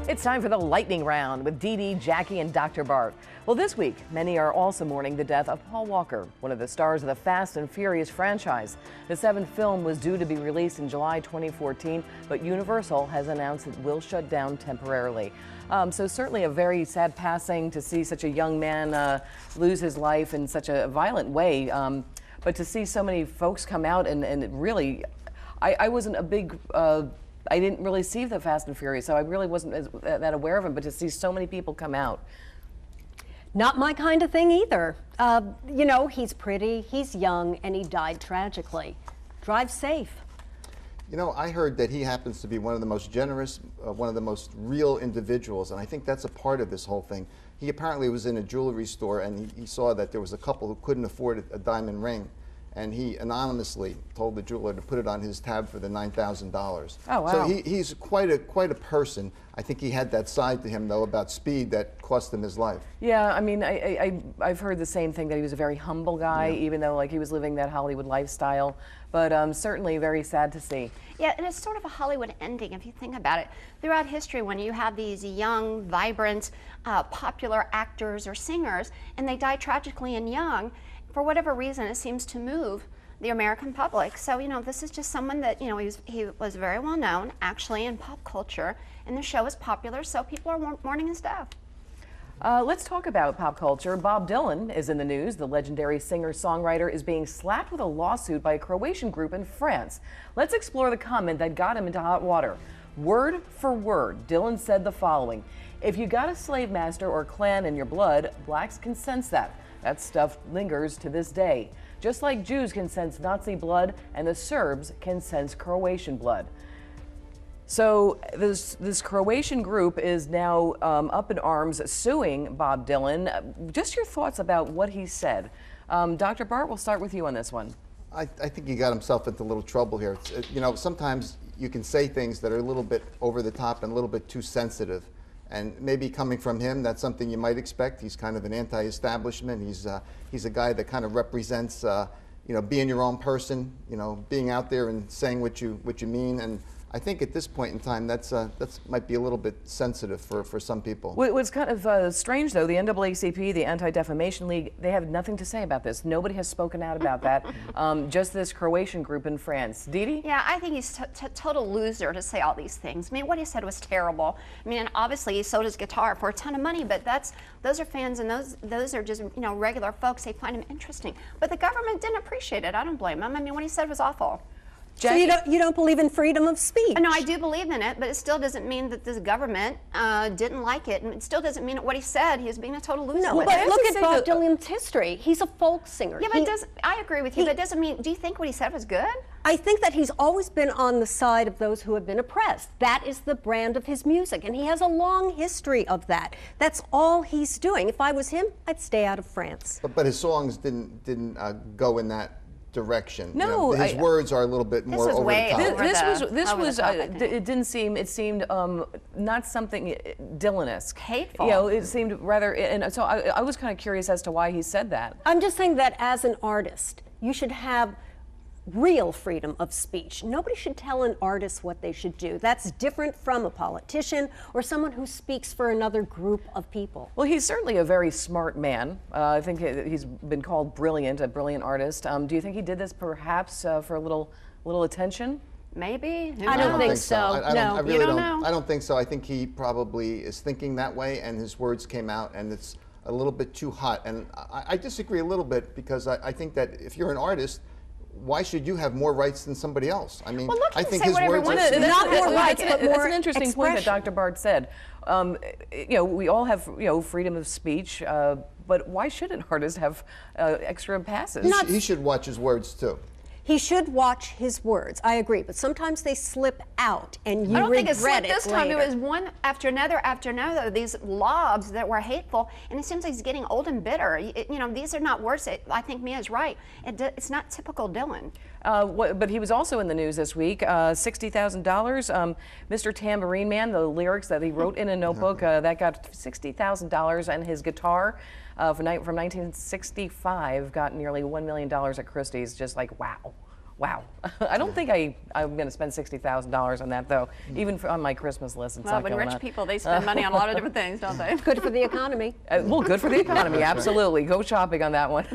It's time for the lightning round with Dee Dee, Jackie, and Dr. Bart. Well, this week, many are also mourning the death of Paul Walker, one of the stars of the Fast and Furious franchise. The seventh film was due to be released in July 2014, but Universal has announced it will shut down temporarily. So certainly a very sad passing to see such a young man lose his life in such a violent way. But to see so many folks come out and it really, I wasn't a big, I didn't really see the Fast and Furious, so I really wasn't that aware of him, but to see so many people come out. Not my kind of thing either. You know, he's pretty, he's young, and he died tragically. Drive safe. You know, I heard that he happens to be one of the most generous, one of the most real individuals, and I think that's a part of this whole thing. He apparently was in a jewelry store and he saw that there was a couple who couldn't afford a diamond ring, and he anonymously told the jeweler to put it on his tab for the $9,000. Oh, wow. So he's quite a person. I think he had that side to him, though, about speed that cost him his life. Yeah, I mean, I've heard the same thing, that he was a very humble guy, even though like he was living that Hollywood lifestyle. But certainly very sad to see. Yeah, and it's sort of a Hollywood ending if you think about it. Throughout history, when you have these young, vibrant, popular actors or singers, and they die tragically and young, for whatever reason, it seems to move the American public. So, you know, this is just someone that, you know, he was very well known, actually, in pop culture, and the show is popular, so people are mourning his death. Let's talk about pop culture. Bob Dylan is in the news. The legendary singer-songwriter is being slapped with a lawsuit by a Croatian group in France. Let's explore the comment that got him into hot water. Word for word, Dylan said the following: "If you got a slave master or clan in your blood, blacks can sense that. That stuff lingers to this day. Just like Jews can sense Nazi blood and the Serbs can sense Croatian blood." So this Croatian group is now up in arms suing Bob Dylan. Just your thoughts about what he said. Dr. Bart, we'll start with you on this one. I think he got himself into a little trouble here. You know, sometimes you can say things that are a little bit over the top and a little bit too sensitive. And maybe coming from him, that's something you might expect. He's kind of an anti-establishment. He's a guy that kind of represents, you know, being your own person, you know, being out there and saying what you mean. And I think at this point in time, that's might be a little bit sensitive for some people. What's kind of strange, though, the NAACP, the Anti-Defamation League, they have nothing to say about this. Nobody has spoken out about that. Just this Croatian group in France. Dee Dee? Yeah, I think he's a total loser to say all these things. I mean, what he said was terrible. I mean, and obviously he sold his guitar for a ton of money, but those are fans, and those are just, you know, regular folks. They find him interesting. But the government didn't appreciate it. I don't blame him. I mean, what he said was awful. Jackie? So you don't believe in freedom of speech? No, I do believe in it, but it still doesn't mean that this government didn't like it, and it still doesn't mean that what he said, he was being a total loser. No, but look at Bob Dylan's history. He's a folk singer. Yeah, but I agree with you, but it doesn't mean, do you think what he said was good? I think that he's always been on the side of those who have been oppressed. That is the brand of his music, and he has a long history of that. That's all he's doing. If I was him, I'd stay out of France. But his songs didn't go in that direction. No, you know, his words are a little bit more over the top. It didn't seem. It seemed not something Dylan-esque. Hateful. You know, it seemed rather. And so I was kind of curious as to why he said that. I'm just saying that as an artist, you should have real freedom of speech. Nobody should tell an artist what they should do. That's different from a politician or someone who speaks for another group of people. Well, he's certainly a very smart man. I think he's been called brilliant, a brilliant artist. Do you think he did this perhaps for a little attention? Maybe. I don't think so. I really don't know. I don't think so. I think he probably is thinking that way, and his words came out, and it's a little bit too hot. And I disagree a little bit, because I think that if you're an artist, why should you have more rights than somebody else? I mean, well, look, I think his words are not more rights, but more That's an interesting point that expression. Dr. Bart said. You know, we all have, you know, freedom of speech, but why should an artist have extra passes? He should watch his words too. He should watch his words. I agree, but sometimes they slip out, and you I don't think it regret slipped it this time. later. It was one after another, these lobs that were hateful, and it seems like he's getting old and bitter. You know, these are not words. I think Mia's right. It's not typical Dylan. But he was also in the news this week. $60,000. Mr. Tambourine Man, the lyrics that he wrote in a notebook, that got $60,000, and his guitar from 1965 got nearly $1 million at Christie's. Just like, wow. Wow. I don't think I'm going to spend $60,000 on that, though. Even on my Christmas list, it's Well, not when going rich on. people, they spend money on a lot of different things, don't they? Good for the economy. Well, good for the economy, absolutely. Go shopping on that one.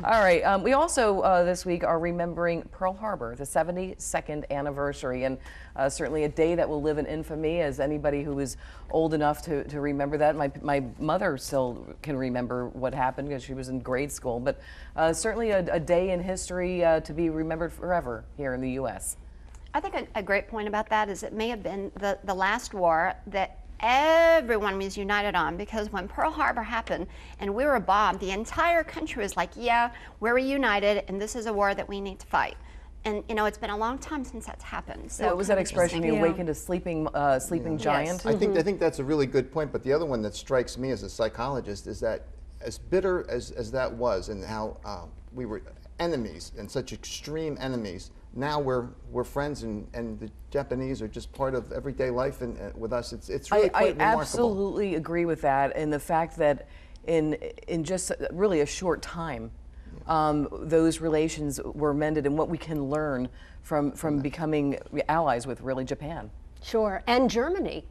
All right. We also, this week, are remembering Pearl Harbor, the 72nd anniversary, and certainly a day that will live in infamy, as anybody who is old enough to remember that. My mother still can remember what happened because she was in grade school, but certainly a day in history to be remembered forever here in the U.S. I think a great point about that is it may have been the last war that everyone was united on, because when Pearl Harbor happened and we were bombed, the entire country was like, yeah, we're united and this is a war that we need to fight. And you know, it's been a long time since that's happened. So what was that expression? You Yeah. awakened a sleeping giant. I think that's a really good point. But the other one that strikes me as a psychologist is that as bitter as that was, and how we were enemies and such extreme enemies, now we're friends, and the Japanese are just part of everyday life and with us. It's really quite remarkable. I absolutely agree with that, and the fact that in just really a short time, those relations were mended, and what we can learn from becoming allies with really Japan. Sure, and Germany.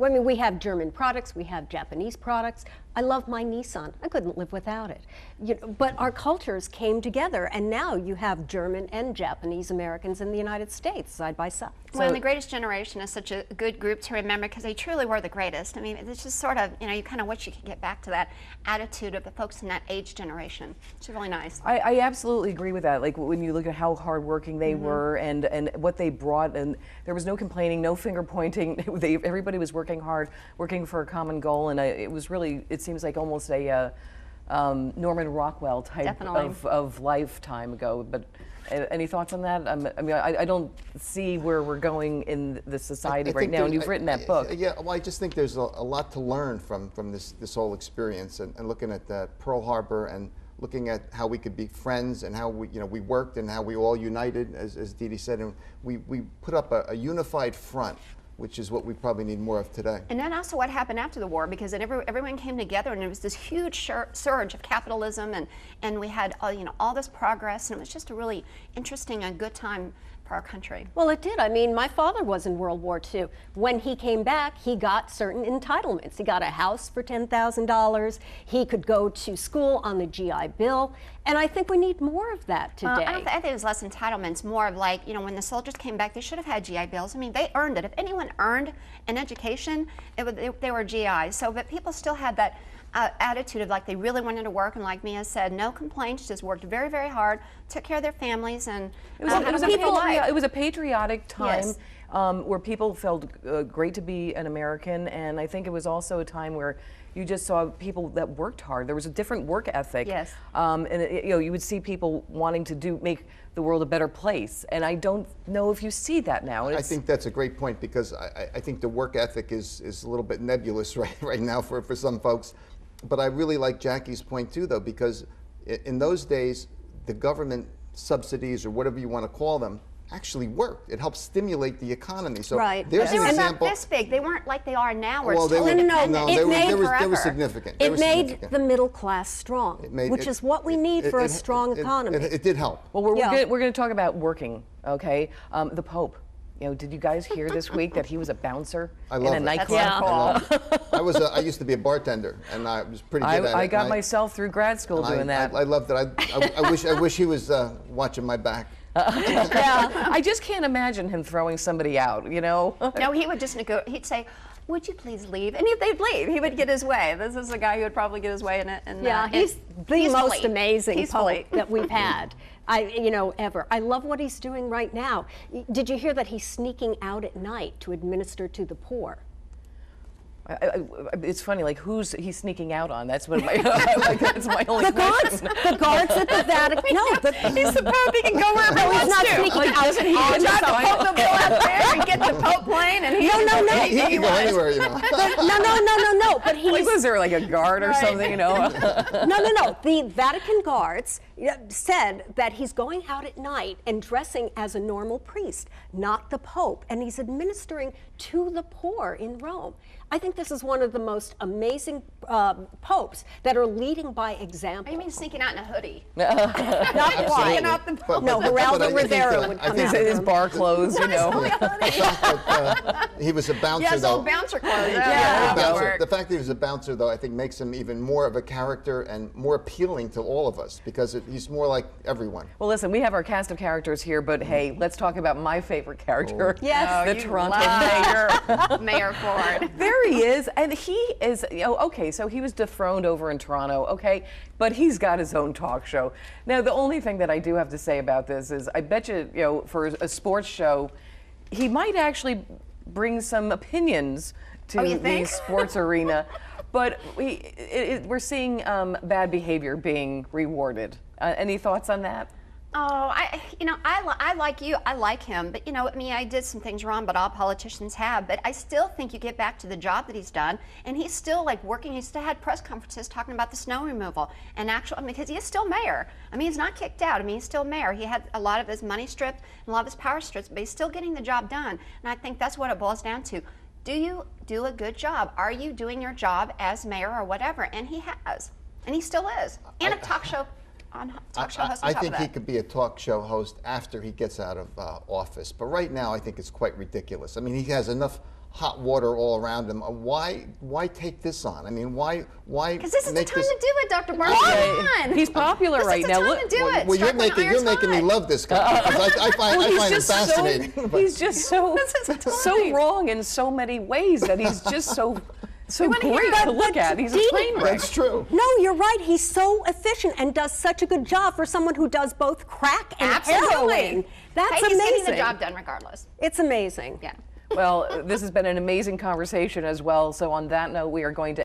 I mean, we have German products, we have Japanese products. I love my Nissan. I couldn't live without it. You know, but our cultures came together, and now you have German and Japanese Americans in the United States side by side. Well, and the Greatest Generation is such a good group to remember, because they truly were the greatest. I mean, it's just sort of, you know, you kind of wish you could get back to that attitude of the folks in that age generation. It's really nice. I absolutely agree with that. Like when you look at how hardworking they were and what they brought, and there was no complaining, no finger pointing. Everybody was working hard, working for a common goal, and it was really, it seems like almost a Norman Rockwell type of lifetime ago. But any thoughts on that? I mean, I don't see where we're going in the society right now, and you've written that book. Yeah, well, I just think there's a lot to learn from this whole experience, and looking at Pearl Harbor, and looking at how we could be friends, and how we worked, and how we all united, as Dee Dee said, and we put up a unified front, which is what we probably need more of today. And then also what happened after the war, because then everyone came together, and it was this huge surge of capitalism, and we had all this progress, and it was just a really interesting and good time for our country. Well, it did. I mean, my father was in World War II. When he came back, he got certain entitlements. He got a house for $10,000. He could go to school on the GI Bill. And I think we need more of that today. I think it was less entitlements, more of like, when the soldiers came back, they should have had GI Bills. I mean, they earned it. If anyone earned an education, they were GIs. So, but people still had that attitude of like they really wanted to work, and like Mia said, no complaints, just worked very, very hard, took care of their families, and it was a patriotic time. Yes. Where people felt great to be an American, and I think it was also a time where you just saw people that worked hard. There was a different work ethic. Yes. And you would see people wanting to make the world a better place, and I don't know if you see that now. I think that's a great point, because I think the work ethic is a little bit nebulous right now for some folks. But I really like Jackie's point too, though, because in those days, the government subsidies, or whatever you want to call them, actually worked. It helped stimulate the economy. So right. There's they an were example. Not this big. They weren't like they are now. Where Well, it's they totally were, independent. they were significant. It made the middle class strong, which is what we need for a strong economy. It did help. Well, we're going to talk about working, okay? The Pope. Did you guys hear this week that he was a bouncer in a nightclub? I used to be a bartender, and I was pretty good at it. I got myself through grad school doing that. I loved it. I wish he was watching my back. Yeah, I just can't imagine him throwing somebody out, No, he would just he'd say, would you please leave? And if they'd leave, he would get his way. This is a guy who would probably get his way in it. He's the most amazing Pope that we've had, ever. I love what he's doing right now. Did you hear that he's sneaking out at night to administer to the poor? It's funny, like who's he sneaking out on? That's what that's my only question. The guards at the Vatican. No, he's the Pope. He can go wherever he wants he's not to. sneaking out. He's not the Pope. They'll go out there and get the Pope plane, and He can go anywhere, No. But was there like a guard or something? No. The Vatican guards, said that he's going out at night and dressing as a normal priest, not the Pope, and he's administering to the poor in Rome. I think this is one of the most amazing popes that are leading by example. You mean sneaking out in a hoodie? Not quite. Sneaking out the Pope. No, but Geraldo I think Rivera that- would I come think out. that- His bar clothes, you know. He was a bouncer, Yes, though. old bouncer clothes. Yeah. The that'll bouncer- work. the fact that he was a bouncer, though, I think makes him even more of a character and more appealing to all of us because he's more like everyone. Well, listen, we have our cast of characters here, but hey, let's talk about my favorite character. Yes. The You Toronto love Mayor. Mayor Ford. There he is, and he is, okay, so he was dethroned over in Toronto, okay, but he's got his own talk show. Now, the only thing that I do have to say about this is I bet you, for a sports show, he might actually bring some opinions to you the think? sports arena, but we're seeing bad behavior being rewarded. Any thoughts on that? Oh, I like you. I like him, but I mean, I did some things wrong, but all politicians have. But I still think you get back to the job that he's done, and he's still like working. He still had press conferences talking about the snow removal, and because he is still mayor. I mean, he's not kicked out. I mean, he's still mayor. He had a lot of his money stripped and a lot of his power stripped, but he's still getting the job done. And I think that's what it boils down to. Do you do a good job? Are you doing your job as mayor or whatever? And he has, and he still is, and a talk show. Talk show host on I top think of he that. could be a talk show host after he gets out of office. But right now, I think it's quite ridiculous. I mean, he has enough hot water all around him. Why take this on? I mean, why? Because this is the make time this? to do it, Dr. Mark. Okay. Come on. He's popular This right is the now. time Look- to do it. Well, Strike when the you're iron's making me hot. love this guy because I find him fascinating. but- He's just so This is the so time. wrong in so many ways that he's just so wanna hear great it. to look at. He's a Dee- train wreck. That's true. No, you're right. He's so efficient and does such a good job for someone who does both crack and Absolutely. heroin. That's Hey, amazing. he's getting the job done regardless. It's amazing. Yeah. Well, this has been an amazing conversation as well. So on that note, we are going to